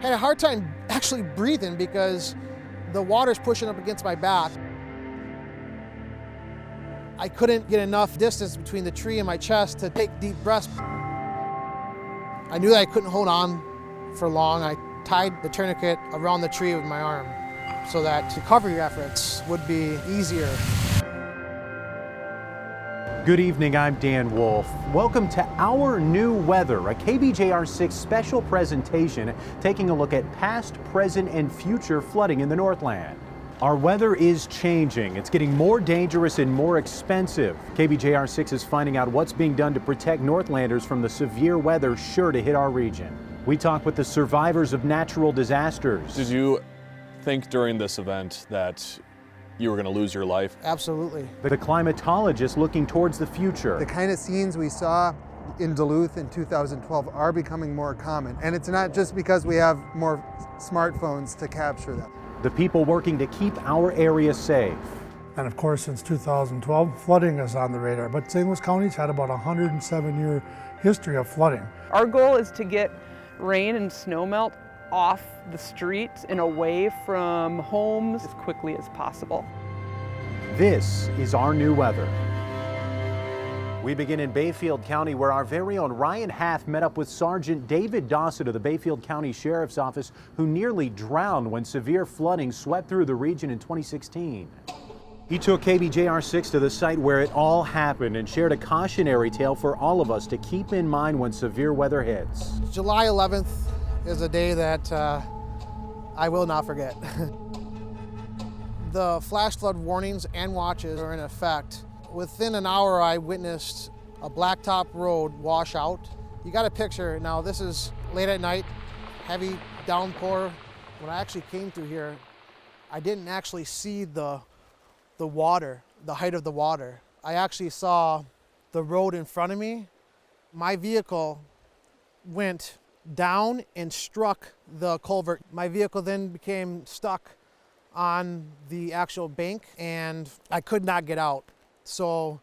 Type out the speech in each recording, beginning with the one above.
Had a hard time actually breathing because the water's pushing up against my back. I couldn't get enough distance between the tree and my chest to take deep breaths. I knew that I couldn't hold on for long. I tied the tourniquet around the tree with my arm so that recovery efforts would be easier. Good evening, I'm Dan Wolf. Welcome to Our New Weather, a KBJR-6 special presentation taking a look at past, present, and future flooding in the Northland. Our weather is changing. It's getting more dangerous and more expensive. KBJR-6 is finding out what's being done to protect Northlanders from the severe weather sure to hit our region. We talk with the survivors of natural disasters. Did you think during this event that you were going to lose your life? Absolutely. The climatologist looking towards the future. The kind of scenes we saw in Duluth in 2012 are becoming more common. And it's not just because we have more smartphones to capture them. The people working to keep our area safe. And of course, since 2012, flooding is on the radar. But St. Louis County's had about a 107-year history of flooding. Our goal is to get rain and snowmelt off the streets and away from homes as quickly as possible. This is Our New Weather. We begin in Bayfield County, where our very own Ryan Hath met up with Sergeant David Dossett of the Bayfield County Sheriff's Office, who nearly drowned when severe flooding swept through the region in 2016. He took KBJR-6 to the site where it all happened and shared a cautionary tale for all of us to keep in mind when severe weather hits. July 11th is a day that I will not forget. The flash flood warnings and watches are in effect. Within an hour, I witnessed a blacktop road wash out. You got a picture. Now, this is late at night, heavy downpour. When I actually came through here, I didn't actually see the water, the height of the water. I actually saw the road in front of me. My vehicle went down and struck the culvert. My vehicle then became stuck on the actual bank and I could not get out. So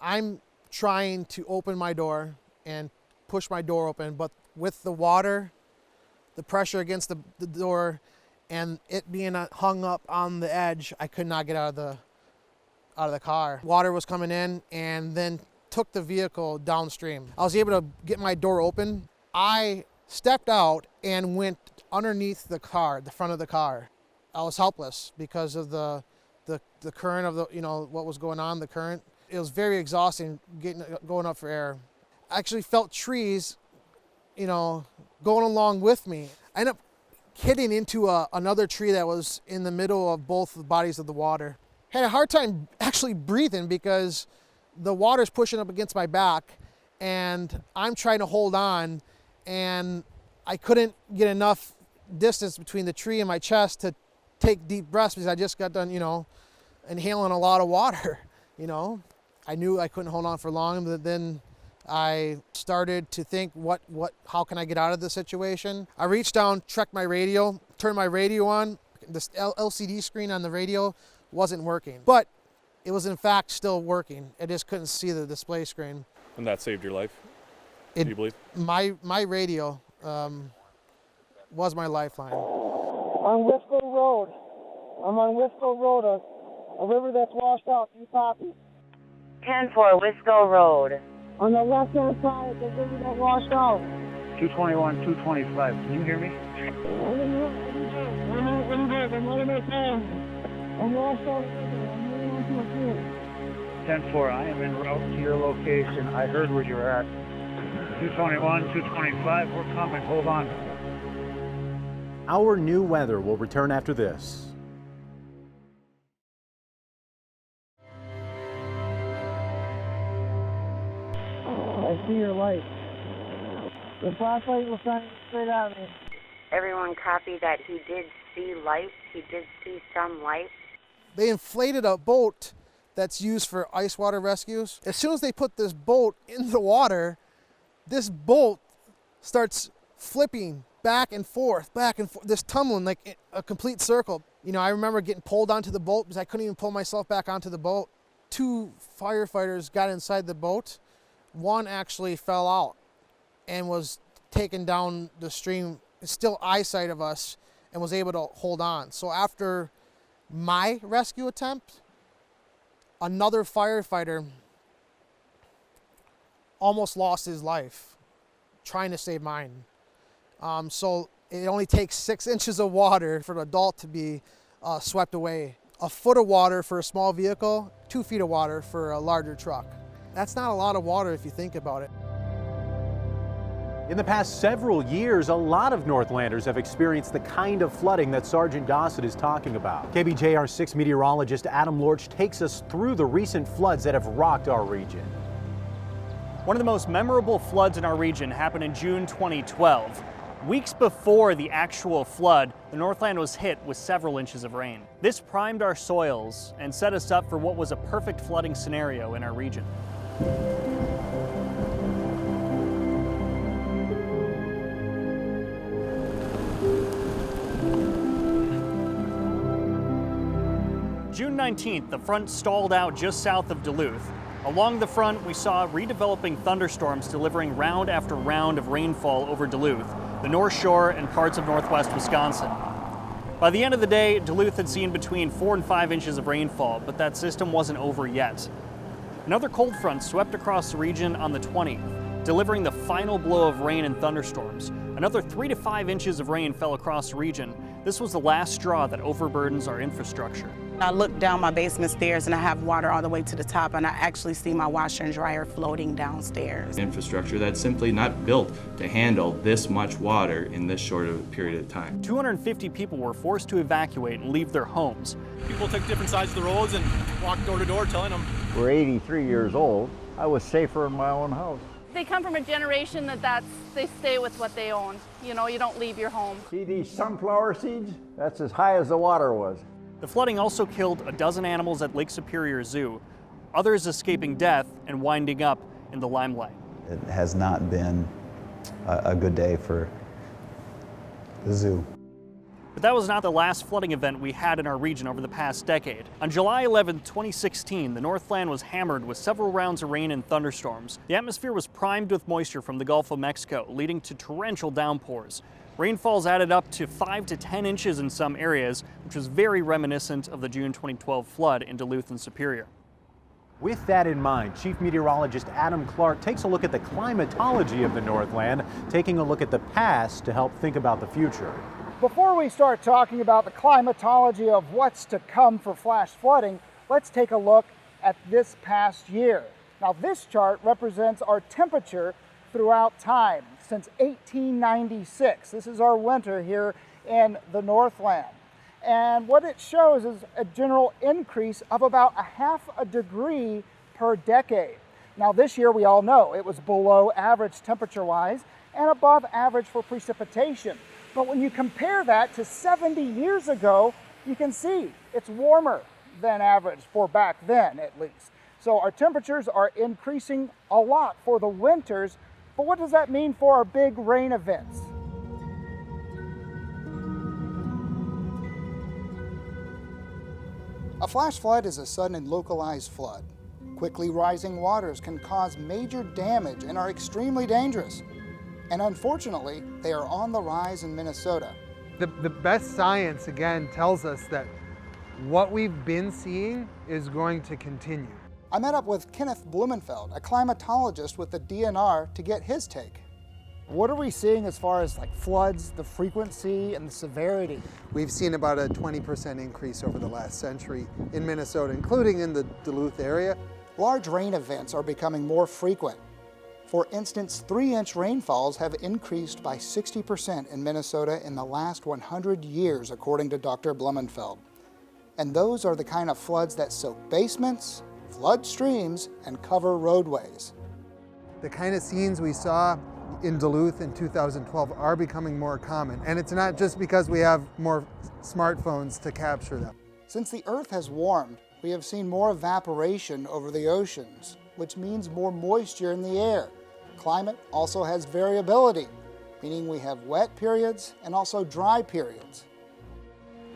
I'm trying to open my door and push my door open, but with the water, the pressure against the door, and it being hung up on the edge, I could not get out of the car. Water was coming in and then took the vehicle downstream. I was able to get my door open. I stepped out and went underneath the car, the front of the car. I was helpless because of the current of what was going on, the current. It was very exhausting going up for air. I actually felt trees, going along with me. I ended up hitting into another tree that was in the middle of both the bodies of the water. Had a hard time actually breathing because the water's pushing up against my back and I'm trying to hold on, and I couldn't get enough distance between the tree and my chest to take deep breaths because I just got done, inhaling a lot of water. I knew I couldn't hold on for long, but then I started to think, how can I get out of this situation? I reached down, checked my radio, turned my radio on. This LCD screen on the radio wasn't working, but it was in fact still working. I just couldn't see the display screen. And that saved your life, do you believe? My radio was my lifeline. On Wisco Road. I'm on Wisco Road, a river that's washed out. You copy? 10-4 Wisco Road. On the left-hand side, the river that washed out. 221, 225. Can you hear me? I'm washed out. I'm moving on to a field. 10-4, I am en route to your location. I heard where you're at. 221, 225, we're coming. Hold on. Our New Weather will return after this. I see your light. The flashlight was shining straight at me. Everyone copy that he did see light. He did see some light. They inflated a boat that's used for ice water rescues. As soon as they put this boat in the water, this boat starts flipping back and forth, this tumbling like a complete circle. I remember getting pulled onto the boat because I couldn't even pull myself back onto the boat. 2 firefighters got inside the boat. One actually fell out and was taken down the stream still eyesight of us and was able to hold on. So after my rescue attempt, another firefighter almost lost his life trying to save mine. So it only takes 6 inches of water for an adult to be swept away. A foot of water for a small vehicle, 2 feet of water for a larger truck. That's not a lot of water if you think about it. In the past several years, a lot of Northlanders have experienced the kind of flooding that Sergeant Gossett is talking about. KBJR-6 meteorologist Adam Lorch takes us through the recent floods that have rocked our region. One of the most memorable floods in our region happened in June 2012. Weeks before the actual flood, the Northland was hit with several inches of rain. This primed our soils and set us up for what was a perfect flooding scenario in our region. June 19th, the front stalled out just south of Duluth. Along the front, we saw redeveloping thunderstorms delivering round after round of rainfall over Duluth, the North Shore, and parts of northwest Wisconsin. By the end of the day, Duluth had seen between 4 and 5 inches of rainfall, but that system wasn't over yet. Another cold front swept across the region on the 20th, delivering the final blow of rain and thunderstorms. Another 3 to 5 inches of rain fell across the region. This was the last straw that overburdens our infrastructure. I look down my basement stairs and I have water all the way to the top, and I actually see my washer and dryer floating downstairs. Infrastructure that's simply not built to handle this much water in this short of a period of time. 250 people were forced to evacuate and leave their homes. People took different sides of the roads and walked door to door telling them. We're 83 years old. I was safer in my own house. They come from a generation they stay with what they own. You know, you don't leave your home. See these sunflower seeds? That's as high as the water was. The flooding also killed a dozen animals at Lake Superior Zoo, others escaping death and winding up in the limelight. It has not been a good day for the zoo. But that was not the last flooding event we had in our region over the past decade. On July 11, 2016, the Northland was hammered with several rounds of rain and thunderstorms. The atmosphere was primed with moisture from the Gulf of Mexico, leading to torrential downpours. Rainfalls added up to 5 to 10 inches in some areas, which was very reminiscent of the June 2012 flood in Duluth and Superior. With that in mind, Chief Meteorologist Adam Clark takes a look at the climatology of the Northland, taking a look at the past to help think about the future. Before we start talking about the climatology of what's to come for flash flooding, let's take a look at this past year. Now, this chart represents our temperature throughout time since 1896. This is our winter here in the Northland. And what it shows is a general increase of about 0.5 degree per decade. Now, this year we all know it was below average temperature-wise and above average for precipitation. But when you compare that to 70 years ago, you can see it's warmer than average for back then, at least. So our temperatures are increasing a lot for the winters, but what does that mean for our big rain events? A flash flood is a sudden and localized flood. Quickly rising waters can cause major damage and are extremely dangerous. And unfortunately, they are on the rise in Minnesota. The best science, again, tells us that what we've been seeing is going to continue. I met up with Kenneth Blumenfeld, a climatologist with the DNR, to get his take. What are we seeing as far as floods, the frequency, and the severity? We've seen about a 20% increase over the last century in Minnesota, including in the Duluth area. Large rain events are becoming more frequent. For instance, 3-inch rainfalls have increased by 60% in Minnesota in the last 100 years, according to Dr. Blumenfeld. And those are the kind of floods that soak basements, flood streams, and cover roadways. The kind of scenes we saw in Duluth in 2012 are becoming more common, and it's not just because we have more smartphones to capture them. Since the Earth has warmed, we have seen more evaporation over the oceans, which means more moisture in the air. Climate also has variability, meaning we have wet periods and also dry periods.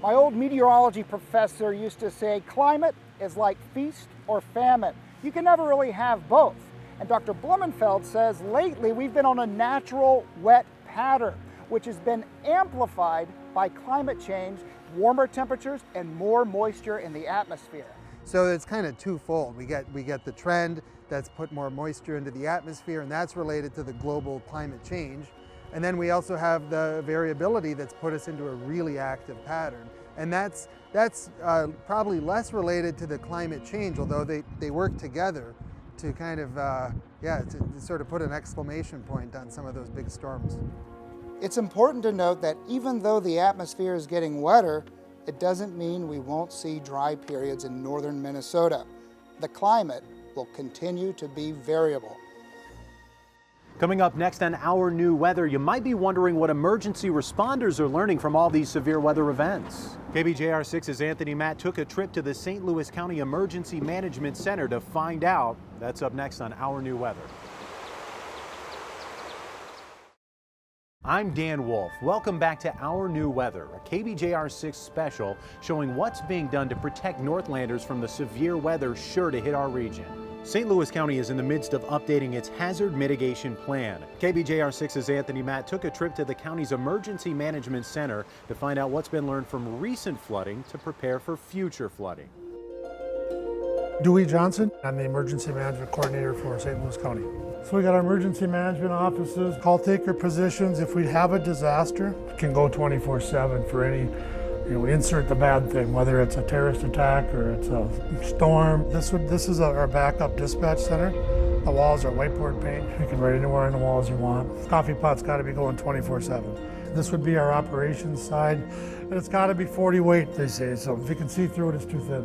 My old meteorology professor used to say, climate is like feast or famine. You can never really have both. And Dr. Blumenfeld says lately we've been on a natural wet pattern. which has been amplified by climate change, warmer temperatures, and more moisture in the atmosphere. So it's kind of twofold. We get the trend that's put more moisture into the atmosphere, and that's related to the global climate change. And then we also have the variability that's put us into a really active pattern. And that's probably less related to the climate change, although they work together to kind of, to sort of put an exclamation point on some of those big storms. It's important to note that even though the atmosphere is getting wetter, it doesn't mean we won't see dry periods in northern Minnesota. The climate will continue to be variable. Coming up next on Our New Weather, you might be wondering what emergency responders are learning from all these severe weather events. KBJR-6's Anthony Matt took a trip to the St. Louis County Emergency Management Center to find out. That's up next on Our New Weather. I'm Dan Wolf. Welcome back to Our New Weather, a KBJR-6 special showing what's being done to protect Northlanders from the severe weather sure to hit our region. St. Louis County is in the midst of updating its hazard mitigation plan. KBJR-6's Anthony Matt took a trip to the county's Emergency Management Center to find out what's been learned from recent flooding to prepare for future flooding. Dewey Johnson, I'm the Emergency Management Coordinator for St. Louis County. So we got our emergency management offices, call taker positions. If we have a disaster, it can go 24/7 for any, we insert the bad thing, whether it's a terrorist attack or it's a storm. This is our backup dispatch center. The walls are whiteboard paint. You can write anywhere on the walls you want. Coffee pot's got to be going 24/7. This would be our operations side. And it's got to be 40 weight, they say. So if you can see through it, it's too thin.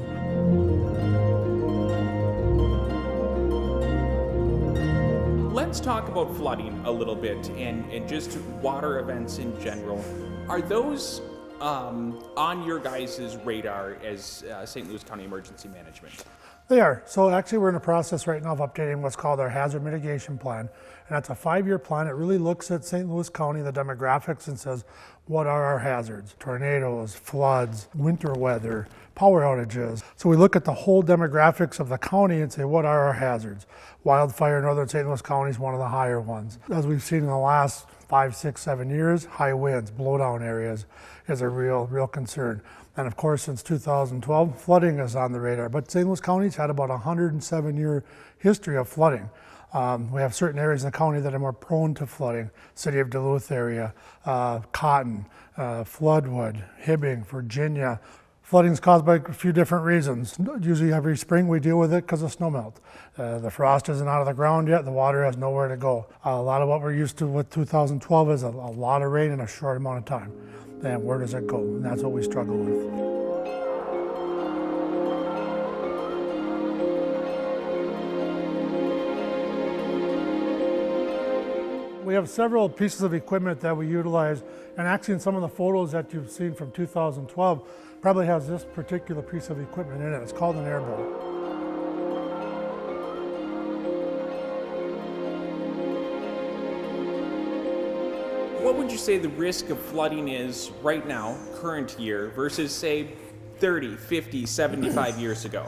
Let's talk about flooding a little bit and just water events in general. Are those on your guys' radar as St. Louis County Emergency Management? They are. So actually we're in the process right now of updating what's called our hazard mitigation plan. And that's a 5-year plan. It really looks at St. Louis County, the demographics, and says, what are our hazards? Tornadoes, floods, winter weather, power outages. So we look at the whole demographics of the county and say, what are our hazards? Wildfire in northern St. Louis County is one of the higher ones. As we've seen in the last 5, 6, 7 years, high winds, blowdown areas is a real concern. And of course, since 2012, flooding is on the radar. But St. Louis County's had about a 107-year history of flooding. We have certain areas in the county that are more prone to flooding. City of Duluth area, Cotton, Floodwood, Hibbing, Virginia. Flooding is caused by a few different reasons. Usually every spring we deal with it because of snowmelt. The frost isn't out of the ground yet, the water has nowhere to go. A lot of what we're used to with 2012 is a lot of rain in a short amount of time. And where does it go? And that's what we struggle with. We have several pieces of equipment that we utilize, and actually in some of the photos that you've seen from 2012 probably has this particular piece of equipment in it. It's called an airboat. What would you say the risk of flooding is right now, current year, versus say 30, 50, 75 years ago?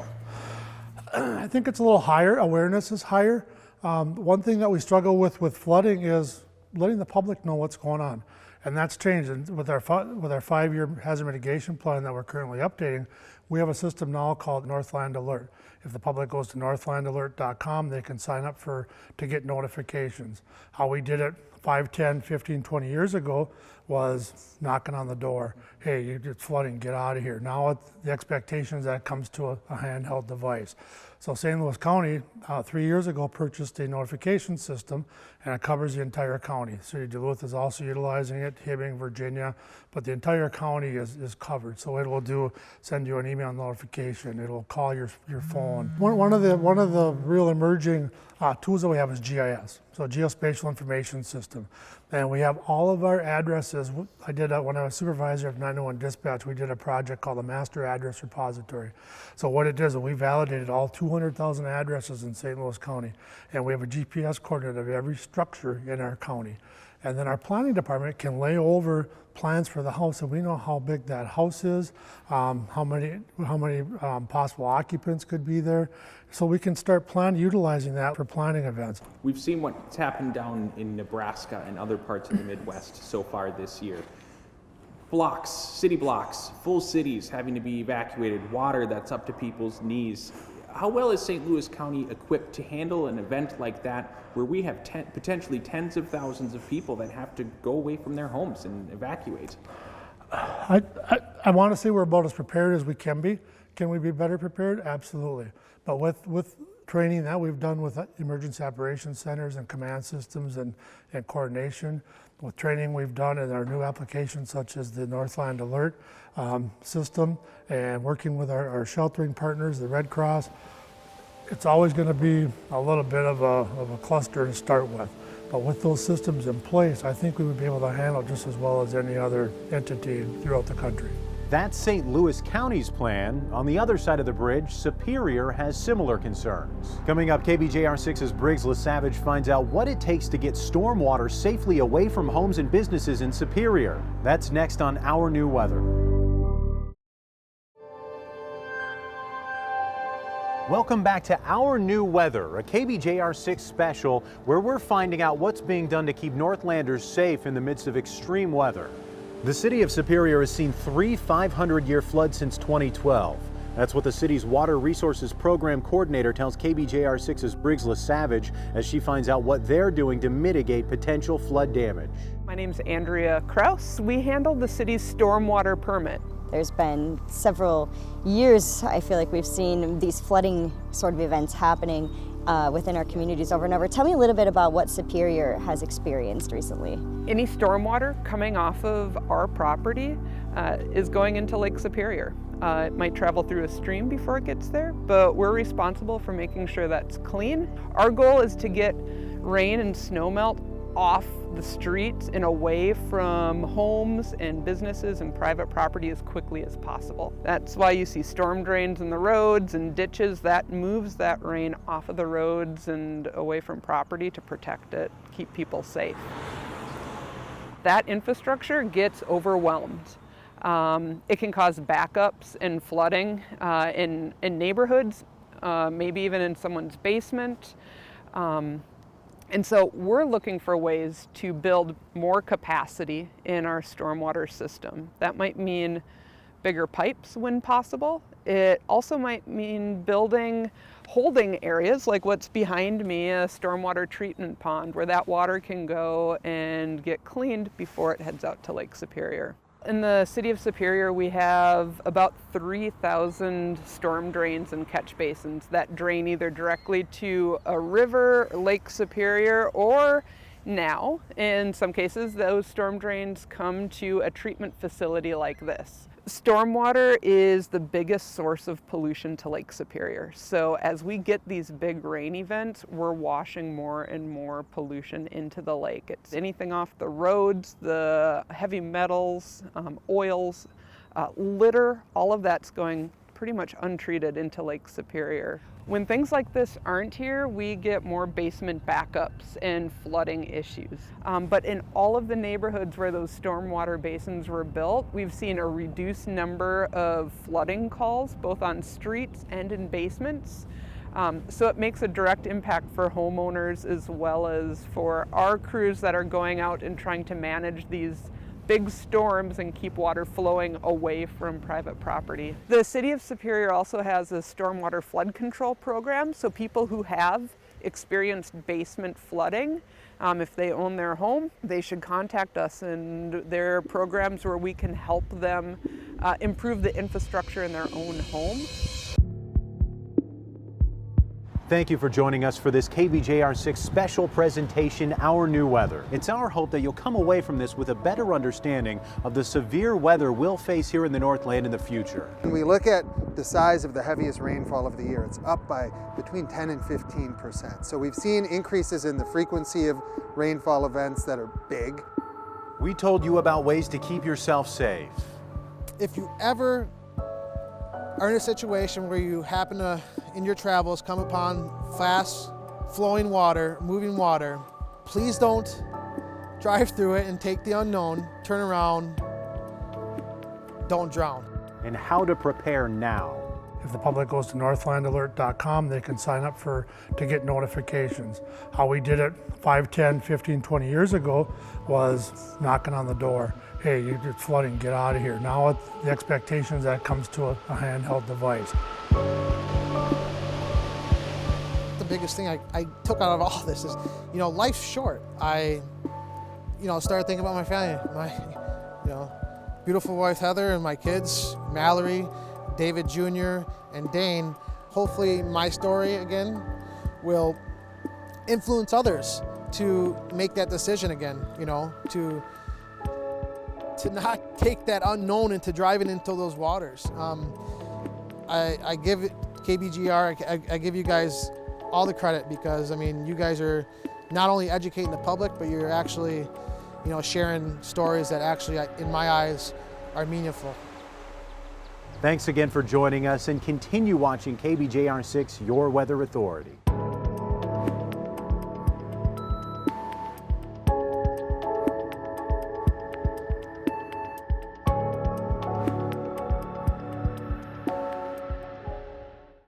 I think it's a little higher. Awareness is higher. One thing that we struggle with flooding is letting the public know what's going on. And that's changed. And with our 5-year hazard mitigation plan that we're currently updating, we have a system now called Northland Alert. If the public goes to northlandalert.com, they can sign up to get notifications. How we did it 5, 10, 15, 20 years ago was knocking on the door. Hey, it's flooding, get out of here. Now the expectation is that it comes to a handheld device. So St. Louis County, 3 years ago, purchased a notification system, and it covers the entire county. City of Duluth is also utilizing it, Hibbing, Virginia, but the entire county is covered. So it will send you an email notification. It'll call your phone. One of the real emerging tools that we have is GIS, so Geospatial Information System. And we have all of our addresses. I did when I was supervisor of 911 dispatch, we did a project called the Master Address Repository. So what it is, we validated all 200,000 addresses in St. Louis County, and we have a GPS coordinate of every structure in our county. And then our planning department can lay over plans for the house, and we know how big that house is, how many possible occupants could be there. So we can start utilizing that for planning events. We've seen what's happened down in Nebraska and other parts of the Midwest so far this year. Blocks, city blocks, full cities having to be evacuated, water that's up to people's knees. How well is St. Louis County equipped to handle an event like that where we have potentially tens of thousands of people that have to go away from their homes and evacuate? I want to say we're about as prepared as we can be. Can we be better prepared? Absolutely. But with training that we've done with emergency operations centers and command systems and coordination, with training we've done in our new applications such as the Northland Alert system, and working with our sheltering partners, the Red Cross, it's always going to be a little bit of a cluster to start with. But with those systems in place, I think we would be able to handle it just as well as any other entity throughout the country. That's St. Louis County's plan. On the other side of the bridge, Superior has similar concerns. Coming up, KBJR-6's Briggs LaSavage finds out what it takes to get stormwater safely away from homes and businesses in Superior. That's next on Our New Weather. Welcome back to Our New Weather, a KBJR-6 special where we're finding out what's being done to keep Northlanders safe in the midst of extreme weather. The city of Superior has seen 3 500-year floods since 2012. That's what the city's Water Resources Program Coordinator tells KBJR-6's Briggs LaSavage as she finds out what they're doing to mitigate potential flood damage. My name's Andrea Kraus. We handle the city's stormwater permit. There's been several years, I feel like we've seen these flooding sort of events happening within our communities over and over. Tell me a little bit about what Superior has experienced recently. Any stormwater coming off of our property is going into Lake Superior. It might travel through a stream before it gets there, but we're responsible for making sure that's clean. Our goal is to get rain and snow melt off the streets and away from homes and businesses and private property as quickly as possible. That's why you see storm drains in the roads and ditches. That moves that rain off of the roads and away from property to protect it, keep people safe. That infrastructure gets overwhelmed. It can cause backups and flooding in neighborhoods, maybe even in someone's basement. And so we're looking for ways to build more capacity in our stormwater system. That might mean bigger pipes when possible. It also might mean building holding areas like what's behind me, a stormwater treatment pond, where that water can go and get cleaned before it heads out to Lake Superior. In the city of Superior, we have about 3,000 storm drains and catch basins that drain either directly to a river, Lake Superior, or now, in some cases, those storm drains come to a treatment facility like this. Stormwater is the biggest source of pollution to Lake Superior. So as we get these big rain events, we're washing more and more pollution into the lake. It's anything off the roads, the heavy metals, oils, litter, all of that's going pretty much untreated into Lake Superior. When things like this aren't here, we get more basement backups and flooding issues. But in all of the neighborhoods where those stormwater basins were built, we've seen a reduced number of flooding calls, both on streets and in basements. So it makes a direct impact for homeowners as well as for our crews that are going out and trying to manage these big storms and keep water flowing away from private property. The city of Superior also has a stormwater flood control program, so people who have experienced basement flooding, if they own their home, they should contact us, and there are programs where we can help them improve the infrastructure in their own home. Thank you for joining us for this KBJR-6 special presentation, Our New Weather. It's our hope that you'll come away from this with a better understanding of the severe weather we'll face here in the Northland in the future. When we look at the size of the heaviest rainfall of the year, it's up by between 10 and 15%. So we've seen increases in the frequency of rainfall events that are big. We told you about ways to keep yourself safe. If you ever are in a situation where you happen to, in your travels, come upon fast flowing water, moving water, please don't drive through it and take the unknown, turn around, don't drown. And how to prepare now. If the public goes to northlandalert.com, they can sign up to get notifications. How we did it 5, 10, 15, 20 years ago was knocking on the door. Hey, it's flooding, get out of here. Now the expectation is that comes to a handheld device. The biggest thing I took out of all this is, life's short. I, started thinking about my family, my, beautiful wife Heather and my kids, Mallory, David Jr. and Dane. Hopefully my story again will influence others to make that decision again, to not take that unknown into driving into those waters. I give KBJR, I give you guys all the credit because, you guys are not only educating the public, but you're actually, sharing stories that actually, in my eyes, are meaningful. Thanks again for joining us, and continue watching KBJR 6, Your Weather Authority.